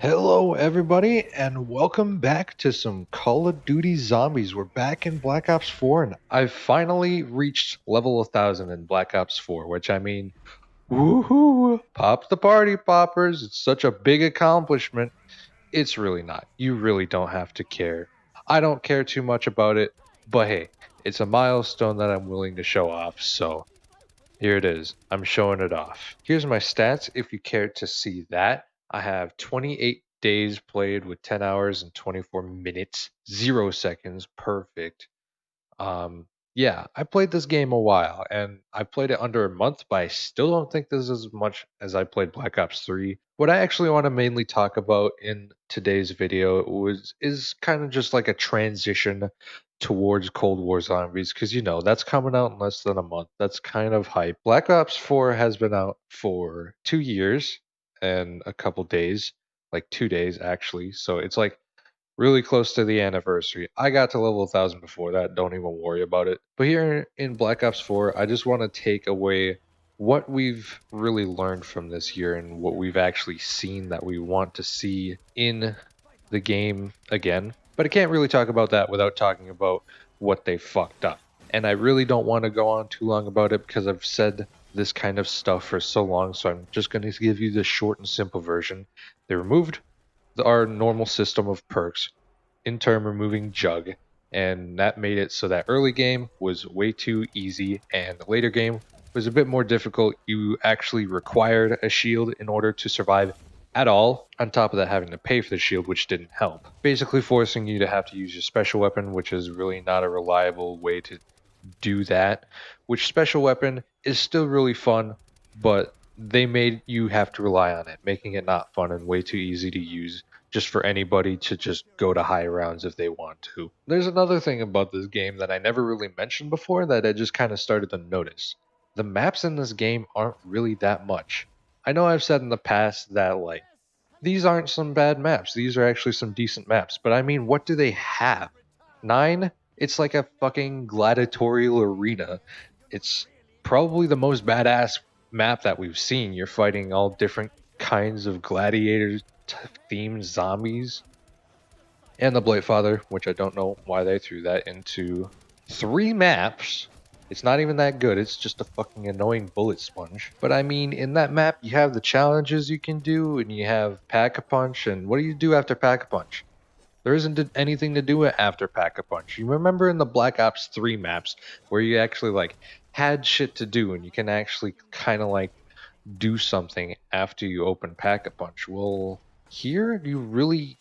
Hello, everybody, and welcome back to some Call of Duty Zombies. We're back in Black Ops 4, and I've finally reached level 1000 in Black Ops 4, which I mean, woohoo! Pop the party poppers. It's such a big accomplishment. It's really not. You really don't have to care. I don't care too much about it, but hey, it's a milestone that I'm willing to show off, so here it is. I'm showing it off. Here's my stats if you care to see that. I have 28 days played with 10 hours and 24 minutes, 0 seconds, perfect. Um, yeah, I played this game a while and I played it under a month, but I still don't think this is as much as I played Black Ops 3. What I actually want to mainly talk about in today's video is kind of just like a transition towards Cold War Zombies because that's coming out in less than a month. That's kind of hype. Black Ops 4 has been out for 2 years and a couple days, like 2 days actually. So it's like really close to the anniversary. I got to level 1000 before that, don't even worry about it. But here in Black Ops 4, I just want to take away what we've really learned from this year and what we've actually seen that we want to see in the game again. But I can't really talk about that without talking about what they fucked up. And I really don't want to go on too long about it because I've said this kind of stuff for so long, so I'm just going to give you the short and simple version. They removed our normal system of perks, in turn removing Jug, and that made it so that early game was way too easy and the later game was a bit more difficult. You actually required a shield in order to survive at all, on top of that having to pay for the shield, which didn't help. Basically forcing you to have to use your special weapon, which is really not a reliable way to do that, which special weapon is still really fun, but they made you have to rely on it, making it not fun and way too easy to use just for anybody to just go to high rounds if they want to. There's another thing about this game that I never really mentioned before that I just kind of started to notice. The maps in this game aren't really that much. I know I've said in the past that like these aren't some bad maps. These are actually some decent maps. But I mean, what do they have? Nine? It's like a fucking gladiatorial arena. It's probably the most badass map that we've seen. You're fighting all different kinds of gladiator themed zombies. And the Blightfather, which I don't know why they threw that into three maps. It's not even that good. It's just a fucking annoying bullet sponge. But I mean, in that map, you have the challenges you can do, and you have Pack-a-Punch. And what do you do after Pack-a-Punch? There isn't anything to do after Pack-a-Punch. You remember in the Black Ops 3 maps where you actually like had shit to do, and you can actually kind of like do something after you open Pack-a-Punch. Well, here you really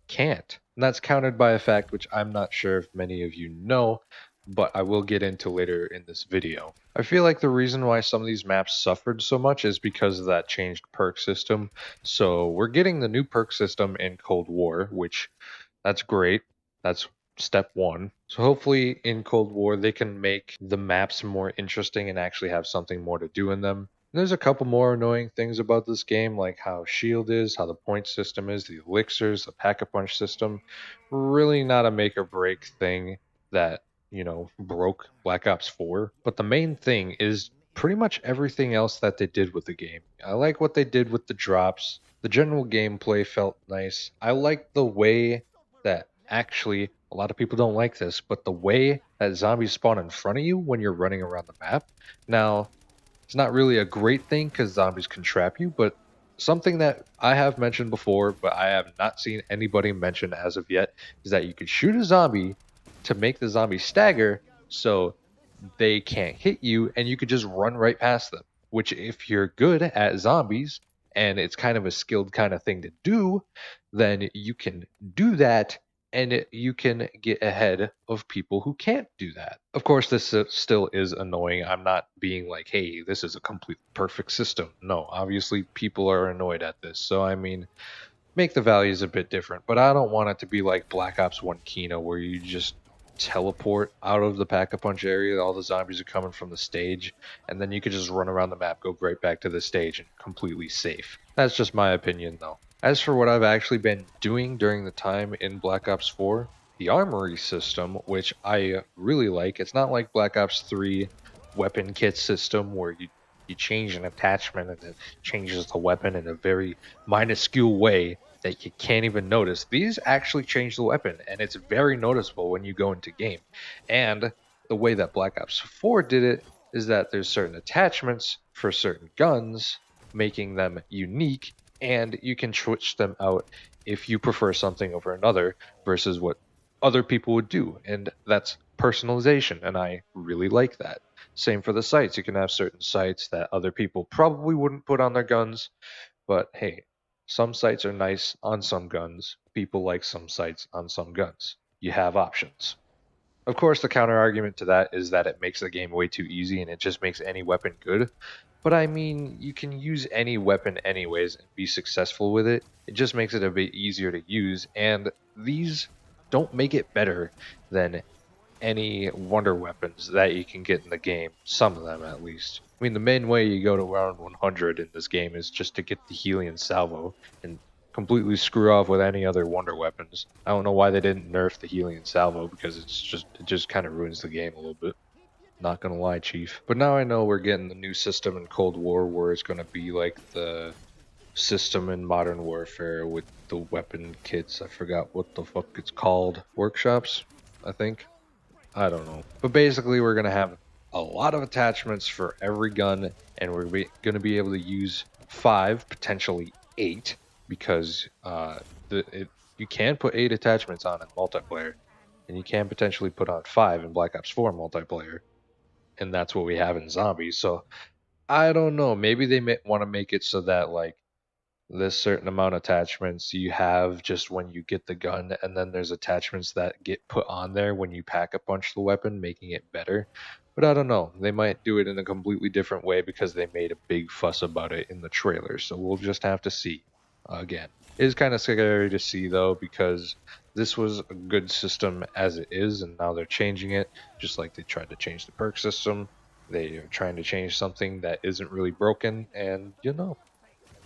can't. And that's countered by a fact which I'm not sure if many of you know, but I will get into later in this video. I feel like the reason why some of these maps suffered so much is because of that changed perk system. So we're getting the new perk system in Cold War, which that's great. That's step one. So hopefully in Cold War they can make the maps more interesting and actually have something more to do in them. There's a couple more annoying things about this game, like how shield is, how the point system is, the elixirs, the pack-a-punch system. Really not a make or break thing that, broke Black Ops 4. But the main thing is pretty much everything else that they did with the game. I like what they did with the drops. The general gameplay felt nice. I like the way that actually a lot of people don't like this, but the way that zombies spawn in front of you when you're running around the map. Now, it's not really a great thing because zombies can trap you, but something that I have mentioned before, but I have not seen anybody mention as of yet, is that you could shoot a zombie to make the zombie stagger so they can't hit you and you could just run right past them. Which, if you're good at zombies and it's kind of a skilled kind of thing to do, then you can do that and you can get ahead of people who can't do that. Of course, this still is annoying. I'm not being like, hey, this is a complete perfect system. No, obviously, people are annoyed at this. So, I mean, make the values a bit different, but I don't want it to be like Black Ops 1 Kino where you just teleport out of the pack-a-punch area, all the zombies are coming from the stage, and then you could just run around the map, go right back to the stage, and completely safe. That's just my opinion, though. As for what I've actually been doing during the time in Black Ops 4, the armory system, which I really like, it's not like Black Ops 3 weapon kit system where you change an attachment and it changes the weapon in a very minuscule way. that you can't even notice. These actually change the weapon, and it's very noticeable when you go into game. And the way that Black Ops 4 did it is that there's certain attachments for certain guns, making them unique, and you can switch them out if you prefer something over another versus what other people would do. And that's personalization, and I really like that. Same for the sights. You can have certain sights that other people probably wouldn't put on their guns, but hey, some sights are nice on some guns. People like some sights on some guns. You have options. Of course, the counter argument to that is that it makes the game way too easy and it just makes any weapon good. But I mean, you can use any weapon anyways and be successful with it. It just makes it a bit easier to use, and these don't make it better than any wonder weapons that you can get in the game. Some of them, at least. I mean, the main way you go to round 100 in this game is just to get the Helion Salvo and completely screw off with any other wonder weapons. I don't know why they didn't nerf the Helion Salvo because it just kind of ruins the game a little bit. Not gonna lie, Chief. But now I know we're getting the new system in Cold War where it's gonna be like the system in Modern Warfare with the weapon kits. I forgot what the fuck it's called. Workshops, I think. I don't know. But basically, we're going to have a lot of attachments for every gun, and we're going to be able to use 5, potentially 8, because you can put 8 attachments on in multiplayer, and you can potentially put on 5 in Black Ops 4 multiplayer, and that's what we have in Zombies. So I don't know. Maybe they may want to make it so that, like, there's certain amount of attachments you have just when you get the gun, and then there's attachments that get put on there when you pack a punch the weapon, making it better. But I don't know. They might do it in a completely different way because they made a big fuss about it in the trailer. So we'll just have to see. Again, it is kind of scary to see though because this was a good system as it is, and now they're changing it, just like they tried to change the perk system. They are trying to change something that isn't really broken, and you know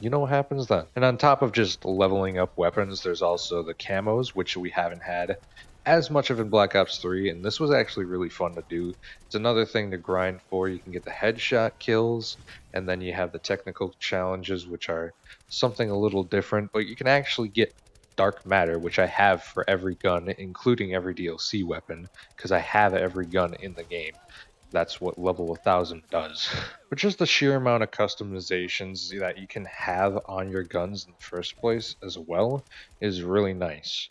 what happens then. And on top of just leveling up weapons, there's also the camos, which we haven't had as much of in Black Ops 3, and this was actually really fun to do. It's another thing to grind for. You can get the headshot kills, and then you have the technical challenges, which are something a little different, but you can actually get dark matter, which I have for every gun, including every DLC weapon, because I have every gun in the game. That's what level 1000 does. But just the sheer amount of customizations that you can have on your guns in the first place as well is really nice.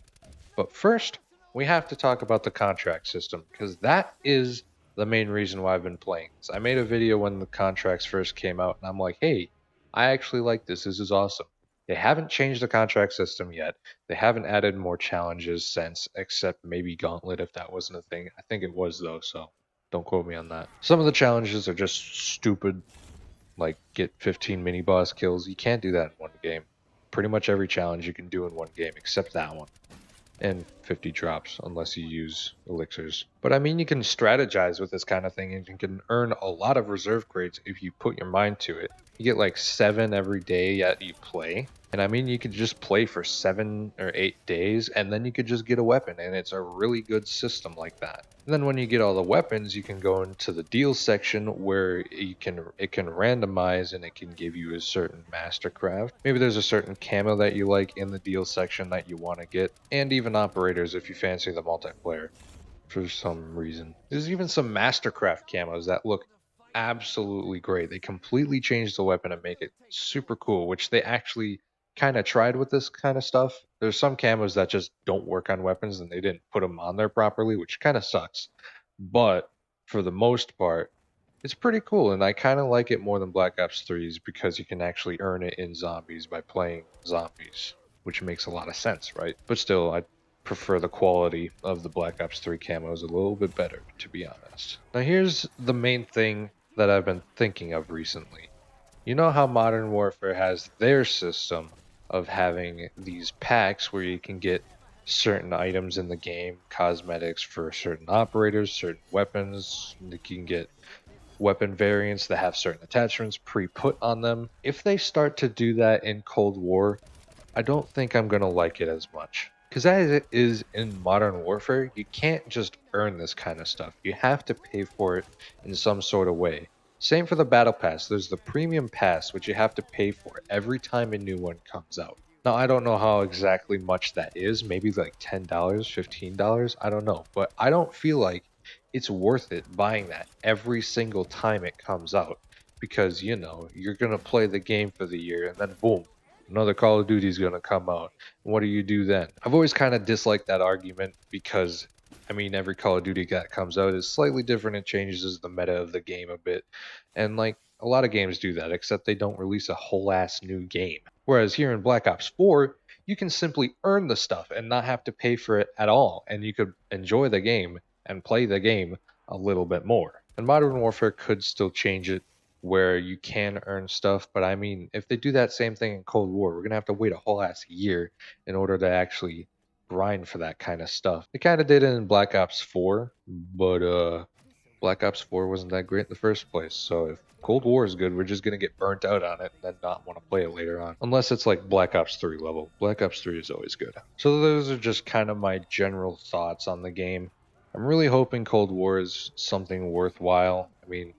But first, we have to talk about the contract system because that is the main reason why I've been playing this. I made a video when the contracts first came out and I'm like, hey, I actually like this. This is awesome. They haven't changed the contract system yet. They haven't added more challenges since, except maybe Gauntlet if that wasn't a thing. I think it was though, so don't quote me on that. Some of the challenges are just stupid, like get 15 mini boss kills. You can't do that in one game. Pretty much every challenge you can do in one game, except that one. And 50 drops, unless you use elixirs. But I mean, you can strategize with this kind of thing, and you can earn a lot of reserve grades if you put your mind to it. You get like 7 every day that you play. And I mean, you could just play for 7 or 8 days, and then you could just get a weapon, and it's a really good system like that. And then when you get all the weapons, you can go into the deal section where it can randomize and it can give you a certain mastercraft. Maybe there's a certain camo that you like in the deal section that you want to get, and even operators if you fancy the multiplayer for some reason. There's even some mastercraft camos that look absolutely great. They completely changed the weapon and make it super cool, which they actually kind of tried with this kind of stuff. There's some camos that just don't work on weapons and they didn't put them on there properly, which kind of sucks. But for the most part, it's pretty cool, and I kind of like it more than Black Ops 3's because you can actually earn it in zombies by playing zombies, which makes a lot of sense, right? But still, I prefer the quality of the Black Ops 3 camos a little bit better, to be honest. Now, here's the main thing that I've been thinking of recently. You know how Modern Warfare has their system of having these packs where you can get certain items in the game, cosmetics for certain operators, certain weapons, you can get weapon variants that have certain attachments pre-put on them. If they start to do that in Cold War, I don't think I'm going to like it as much. Because as it is in Modern Warfare, you can't just earn this kind of stuff. You have to pay for it in some sort of way. Same for the Battle Pass. There's the Premium Pass, which you have to pay for every time a new one comes out. Now, I don't know how exactly much that is. Maybe like $10, $15. I don't know. But I don't feel like it's worth it buying that every single time it comes out because, you're going to play the game for the year and then boom, another Call of Duty is going to come out. What do you do then? I've always kind of disliked that argument because, I mean, every Call of Duty that comes out is slightly different. It changes the meta of the game a bit. And like a lot of games do that, except they don't release a whole ass new game. Whereas here in Black Ops 4, you can simply earn the stuff and not have to pay for it at all, and you could enjoy the game and play the game a little bit more. And Modern Warfare could still change it where you can earn stuff, but I mean, if they do that same thing in Cold War, we're gonna have to wait a whole ass year in order to actually grind for that kind of stuff. They kind of did it in Black Ops 4, but Black Ops 4 wasn't that great in the first place. So if Cold War is good, we're just gonna get burnt out on it and then not want to play it later on. Unless it's like Black Ops 3 level. Black Ops 3 is always good. So those are just kind of my general thoughts on the game. I'm really hoping Cold War is something worthwhile. I mean,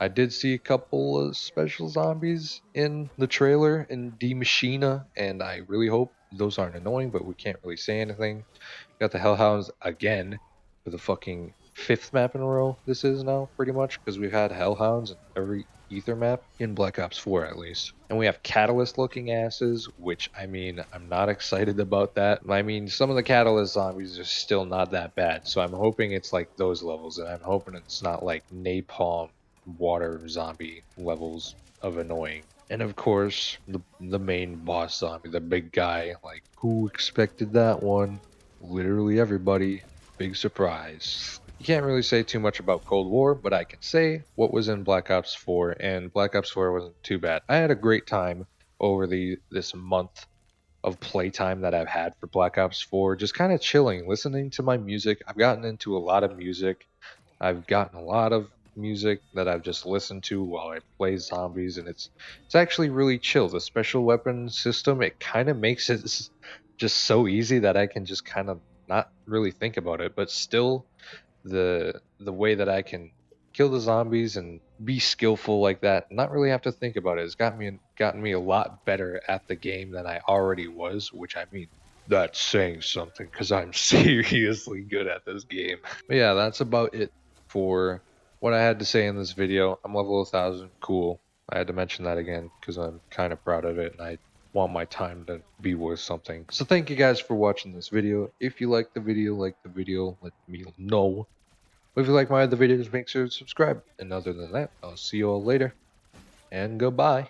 I did see a couple of special zombies in the trailer in D Machina, and I really hope those aren't annoying, but we can't really say anything. Got the Hellhounds again for the fucking fifth map in a row. This is now pretty much because we've had Hellhounds in every Ether map in Black Ops 4 at least. And we have Catalyst looking asses, which I mean, I'm not excited about that. I mean, some of the Catalyst zombies are still not that bad, so I'm hoping it's like those levels, and I'm hoping it's not like Napalm water zombie levels of annoying. And of course, the main boss zombie, the big guy, like who expected that one? Literally everybody. Big surprise. You can't really say too much about Cold War, but I can say what was in Black Ops 4, and Black Ops 4 wasn't too bad. I had a great time over this month of playtime that I've had for Black Ops 4, just kind of chilling, listening to my music. I've gotten into a lot of music. I've gotten a lot of music that I've just listened to while I play zombies, and it's actually really chill. The special weapon system, it kind of makes it just so easy that I can just kind of not really think about it, but still the way that I can kill the zombies and be skillful like that, not really have to think about it. It's gotten me a lot better at the game than I already was, which I mean that's saying something because I'm seriously good at this game. But yeah, that's about it for what I had to say in this video. I'm level 1000, cool. I had to mention that again because I'm kind of proud of it and I want my time to be worth something. So thank you guys for watching this video. If you like the video, let me know. If you like my other videos, make sure to subscribe. And other than that, I'll see you all later, and goodbye.